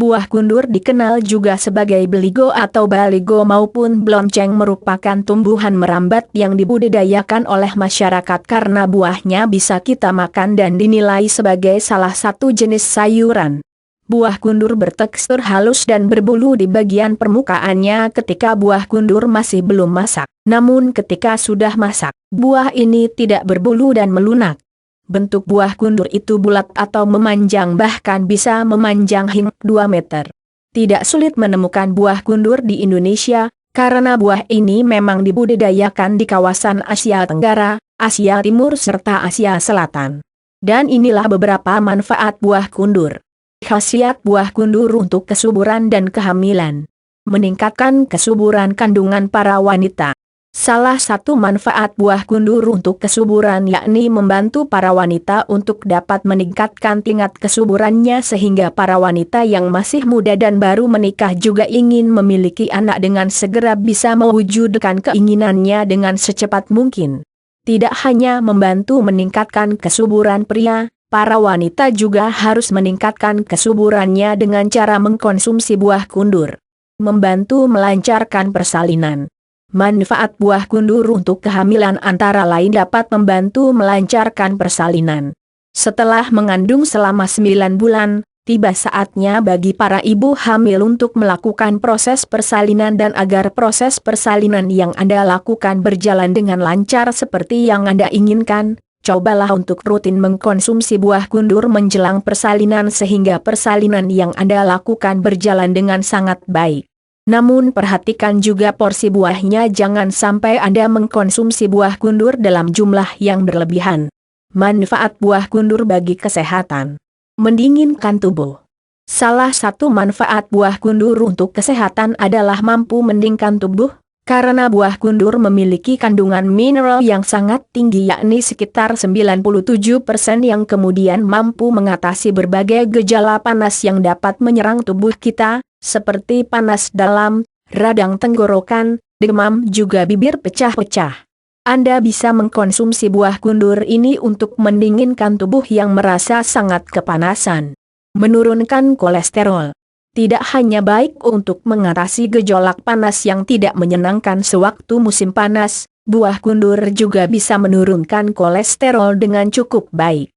Buah kundur dikenal juga sebagai beligo atau baligo maupun blonceng, merupakan tumbuhan merambat yang dibudidayakan oleh masyarakat karena buahnya bisa kita makan dan dinilai sebagai salah satu jenis sayuran. Buah kundur bertekstur halus dan berbulu di bagian permukaannya ketika buah kundur masih belum masak. Namun ketika sudah masak, buah ini tidak berbulu dan melunak. Bentuk buah kundur itu bulat atau memanjang, bahkan bisa memanjang hingga 2 meter. Tidak sulit menemukan buah kundur di Indonesia, karena buah ini memang dibudidayakan di kawasan Asia Tenggara, Asia Timur serta Asia Selatan. Dan inilah beberapa manfaat buah kundur. Khasiat buah kundur untuk kesuburan dan kehamilan. Meningkatkan kesuburan kandungan para wanita. Salah satu manfaat buah kundur untuk kesuburan yakni membantu para wanita untuk dapat meningkatkan tingkat kesuburannya, sehingga para wanita yang masih muda dan baru menikah juga ingin memiliki anak dengan segera bisa mewujudkan keinginannya dengan secepat mungkin. Tidak hanya membantu meningkatkan kesuburan pria, para wanita juga harus meningkatkan kesuburannya dengan cara mengkonsumsi buah kundur. Membantu melancarkan persalinan. Manfaat buah kundur untuk kehamilan antara lain dapat membantu melancarkan persalinan. Setelah mengandung selama 9 bulan, tiba saatnya bagi para ibu hamil untuk melakukan proses persalinan, dan agar proses persalinan yang Anda lakukan berjalan dengan lancar seperti yang Anda inginkan, cobalah untuk rutin mengkonsumsi buah kundur menjelang persalinan sehingga persalinan yang Anda lakukan berjalan dengan sangat baik. Namun perhatikan juga porsi buahnya, jangan sampai Anda mengkonsumsi buah kundur dalam jumlah yang berlebihan. Manfaat buah kundur bagi kesehatan. Mendinginkan tubuh. Salah satu manfaat buah kundur untuk kesehatan adalah mampu mendinginkan tubuh, karena buah kundur memiliki kandungan mineral yang sangat tinggi yakni sekitar 97% yang kemudian mampu mengatasi berbagai gejala panas yang dapat menyerang tubuh kita, seperti panas dalam, radang tenggorokan, demam, juga bibir pecah-pecah. Anda bisa mengkonsumsi buah kundur ini untuk mendinginkan tubuh yang merasa sangat kepanasan. Menurunkan kolesterol. Tidak hanya baik untuk mengatasi gejolak panas yang tidak menyenangkan sewaktu musim panas, buah kundur juga bisa menurunkan kolesterol dengan cukup baik.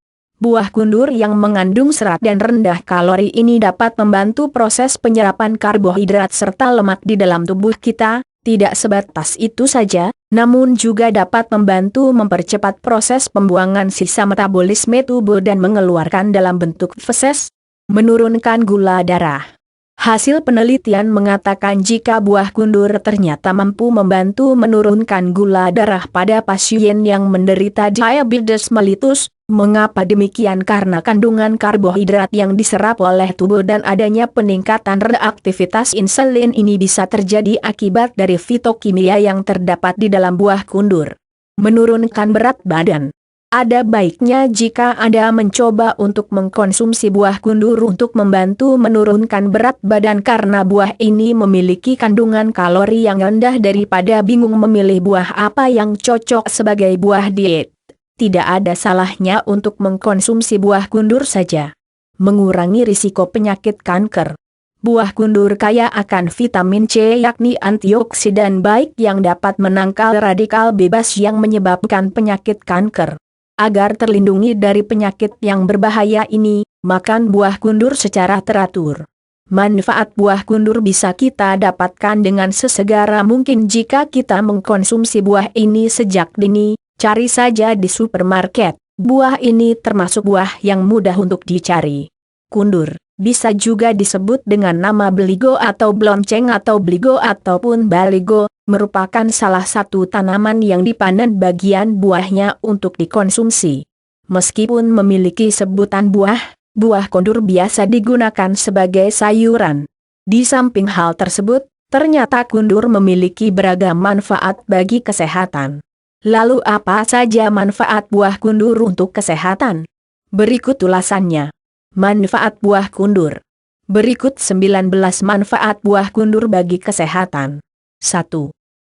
Buah kundur yang mengandung serat dan rendah kalori ini dapat membantu proses penyerapan karbohidrat serta lemak di dalam tubuh kita. Tidak sebatas itu saja, namun juga dapat membantu mempercepat proses pembuangan sisa metabolisme tubuh dan mengeluarkan dalam bentuk feses. Menurunkan gula darah. Hasil penelitian mengatakan jika buah kundur ternyata mampu membantu menurunkan gula darah pada pasien yang menderita diabetes mellitus. Mengapa demikian? Karena kandungan karbohidrat yang diserap oleh tubuh dan adanya peningkatan reaktivitas insulin ini bisa terjadi akibat dari fitokimia yang terdapat di dalam buah kundur. Menurunkan berat badan. Ada baiknya jika Anda mencoba untuk mengkonsumsi buah kundur untuk membantu menurunkan berat badan, karena buah ini memiliki kandungan kalori yang rendah. Daripada bingung memilih buah apa yang cocok sebagai buah diet, tidak ada salahnya untuk mengkonsumsi buah kundur saja. Mengurangi risiko penyakit kanker. Buah kundur kaya akan vitamin C yakni antioksidan baik yang dapat menangkal radikal bebas yang menyebabkan penyakit kanker. Agar terlindungi dari penyakit yang berbahaya ini, makan buah kundur secara teratur. Manfaat buah kundur bisa kita dapatkan dengan sesegera mungkin jika kita mengkonsumsi buah ini sejak dini. Cari saja di supermarket. Buah ini termasuk buah yang mudah untuk dicari. Kundur bisa juga disebut dengan nama beligo atau blonceng atau beligo ataupun baligo, merupakan salah satu tanaman yang dipanen bagian buahnya untuk dikonsumsi. Meskipun memiliki sebutan buah, buah kundur biasa digunakan sebagai sayuran. Di samping hal tersebut, ternyata kundur memiliki beragam manfaat bagi kesehatan. Lalu apa saja manfaat buah kundur untuk kesehatan? Berikut ulasannya. Manfaat buah kundur. Berikut 19 manfaat buah kundur bagi kesehatan. 1.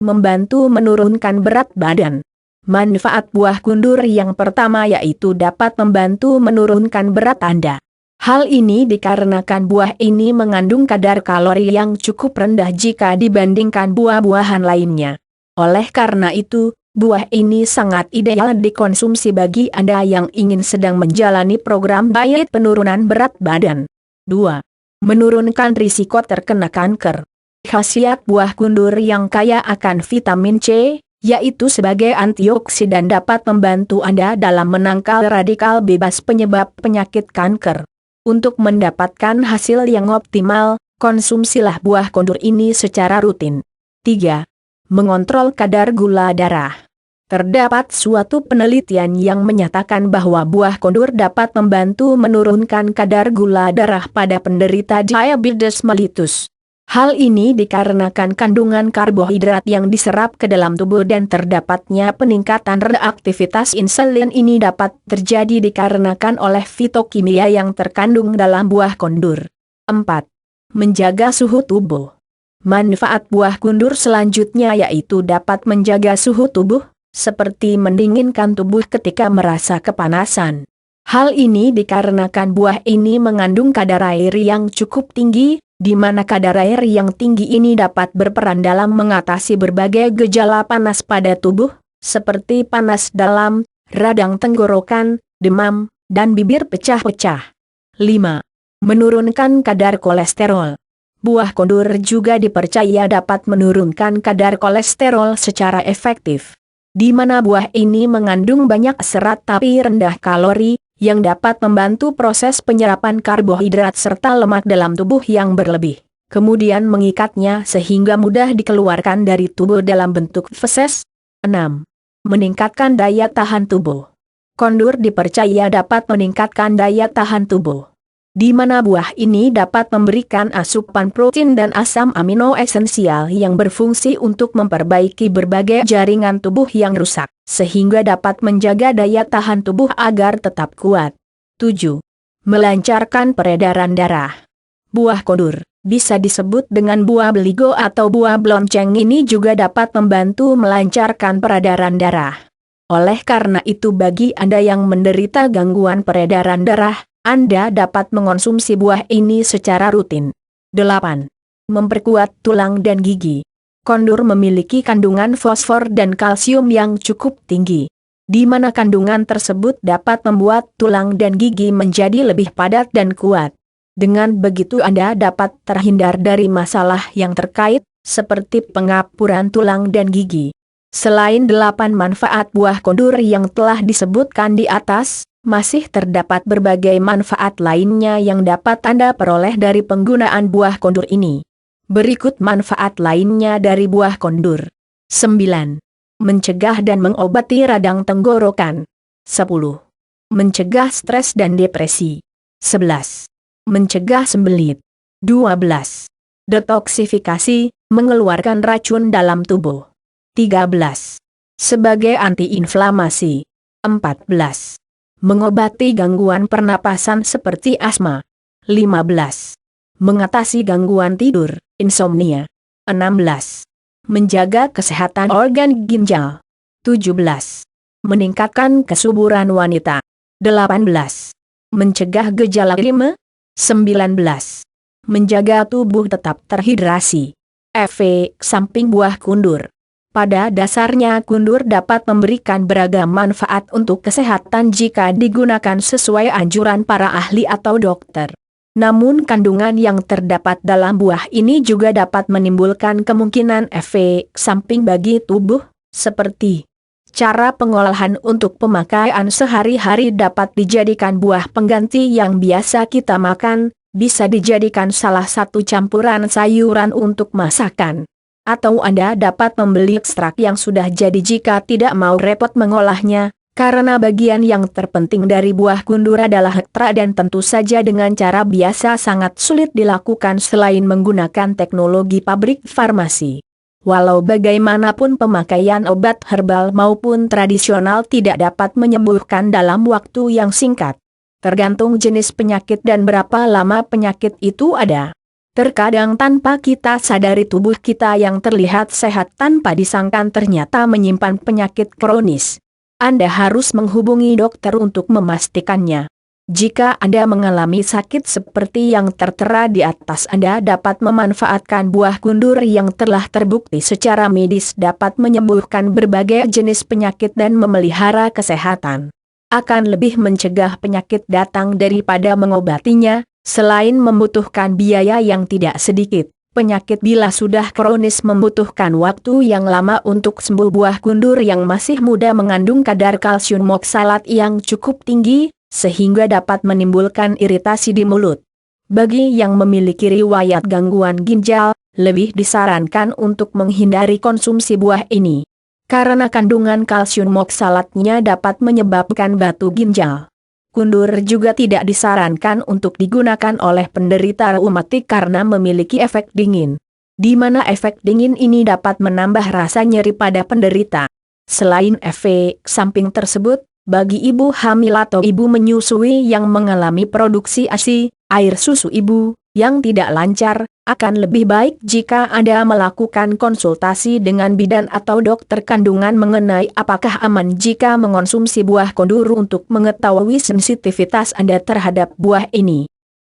Membantu menurunkan berat badan. Manfaat buah kundur yang pertama yaitu dapat membantu menurunkan berat Anda. Hal ini dikarenakan buah ini mengandung kadar kalori yang cukup rendah jika dibandingkan buah-buahan lainnya. Oleh karena itu, buah ini sangat ideal dikonsumsi bagi Anda yang ingin sedang menjalani program diet penurunan berat badan. 2. Menurunkan risiko terkena kanker. Khasiat buah kundur yang kaya akan vitamin C, yaitu sebagai antioksidan dapat membantu Anda dalam menangkal radikal bebas penyebab penyakit kanker. Untuk mendapatkan hasil yang optimal, konsumsilah buah kundur ini secara rutin. 3. Mengontrol kadar gula darah. Terdapat suatu penelitian yang menyatakan bahwa buah kundur dapat membantu menurunkan kadar gula darah pada penderita diabetes mellitus. Hal ini dikarenakan kandungan karbohidrat yang diserap ke dalam tubuh dan terdapatnya peningkatan reaktivitas insulin ini dapat terjadi dikarenakan oleh fitokimia yang terkandung dalam buah kundur. 4. Menjaga suhu tubuh. Manfaat buah kundur selanjutnya yaitu dapat menjaga suhu tubuh, seperti mendinginkan tubuh ketika merasa kepanasan. Hal ini dikarenakan buah ini mengandung kadar air yang cukup tinggi, di mana kadar air yang tinggi ini dapat berperan dalam mengatasi berbagai gejala panas pada tubuh, seperti panas dalam, radang tenggorokan, demam, dan bibir pecah-pecah. 5. Menurunkan kadar kolesterol. Buah kundur juga dipercaya dapat menurunkan kadar kolesterol secara efektif. Di mana buah ini mengandung banyak serat tapi rendah kalori, yang dapat membantu proses penyerapan karbohidrat serta lemak dalam tubuh yang berlebih, kemudian mengikatnya sehingga mudah dikeluarkan dari tubuh dalam bentuk feses. 6. Meningkatkan daya tahan tubuh. Kundur dipercaya dapat meningkatkan daya tahan tubuh. Di mana buah ini dapat memberikan asupan protein dan asam amino esensial yang berfungsi untuk memperbaiki berbagai jaringan tubuh yang rusak, sehingga dapat menjaga daya tahan tubuh agar tetap kuat. 7. Melancarkan peredaran darah. Buah kundur, bisa disebut dengan buah beligo atau buah blonceng ini juga dapat membantu melancarkan peredaran darah. Oleh karena itu bagi Anda yang menderita gangguan peredaran darah, Anda dapat mengonsumsi buah ini secara rutin. 8. Memperkuat tulang dan gigi. Kundur memiliki kandungan fosfor dan kalsium yang cukup tinggi, di mana kandungan tersebut dapat membuat tulang dan gigi menjadi lebih padat dan kuat. Dengan begitu Anda dapat terhindar dari masalah yang terkait, seperti pengapuran tulang dan gigi. Selain 8 manfaat buah kundur yang telah disebutkan di atas, masih terdapat berbagai manfaat lainnya yang dapat Anda peroleh dari penggunaan buah kundur ini. Berikut manfaat lainnya dari buah kundur. 9. Mencegah dan mengobati radang tenggorokan. 10. Mencegah stres dan depresi. 11. Mencegah sembelit. 12. Detoksifikasi, mengeluarkan racun dalam tubuh. 13. Sebagai antiinflamasi. 14. Mengobati gangguan pernapasan seperti asma. 15. Mengatasi gangguan tidur, insomnia. 16. Menjaga kesehatan organ ginjal. 17. Meningkatkan kesuburan wanita. 18. Mencegah gejala gime. 19. Menjaga tubuh tetap terhidrasi. Efek samping buah kundur. Pada dasarnya kundur dapat memberikan beragam manfaat untuk kesehatan jika digunakan sesuai anjuran para ahli atau dokter. Namun kandungan yang terdapat dalam buah ini juga dapat menimbulkan kemungkinan efek samping bagi tubuh, seperti cara pengolahan untuk pemakaian sehari-hari dapat dijadikan buah pengganti yang biasa kita makan, bisa dijadikan salah satu campuran sayuran untuk masakan. Atau Anda dapat membeli ekstrak yang sudah jadi jika tidak mau repot mengolahnya, karena bagian yang terpenting dari buah kundur adalah ekstrak dan tentu saja dengan cara biasa sangat sulit dilakukan selain menggunakan teknologi pabrik farmasi. Walau bagaimanapun pemakaian obat herbal maupun tradisional tidak dapat menyembuhkan dalam waktu yang singkat. Tergantung jenis penyakit dan berapa lama penyakit itu ada. Terkadang tanpa kita sadari tubuh kita yang terlihat sehat tanpa disangka ternyata menyimpan penyakit kronis. Anda harus menghubungi dokter untuk memastikannya. Jika Anda mengalami sakit seperti yang tertera di atas, Anda dapat memanfaatkan buah kundur yang telah terbukti secara medis dapat menyembuhkan berbagai jenis penyakit dan memelihara kesehatan. Akan lebih mencegah penyakit datang daripada mengobatinya, selain membutuhkan biaya yang tidak sedikit. Penyakit bila sudah kronis membutuhkan waktu yang lama untuk sembuh. Buah kundur yang masih muda mengandung kadar kalsium oksalat yang cukup tinggi, sehingga dapat menimbulkan iritasi di mulut. Bagi yang memiliki riwayat gangguan ginjal, lebih disarankan untuk menghindari konsumsi buah ini. Karena kandungan kalsium oksalatnya dapat menyebabkan batu ginjal. Kundur juga tidak disarankan untuk digunakan oleh penderita reumatik karena memiliki efek dingin. Di mana efek dingin ini dapat menambah rasa nyeri pada penderita. Selain efek samping tersebut, bagi ibu hamil atau ibu menyusui yang mengalami produksi ASI, air susu ibu, yang tidak lancar, akan lebih baik jika Anda melakukan konsultasi dengan bidan atau dokter kandungan mengenai apakah aman jika mengonsumsi buah kundur untuk mengetahui sensitivitas Anda terhadap buah ini.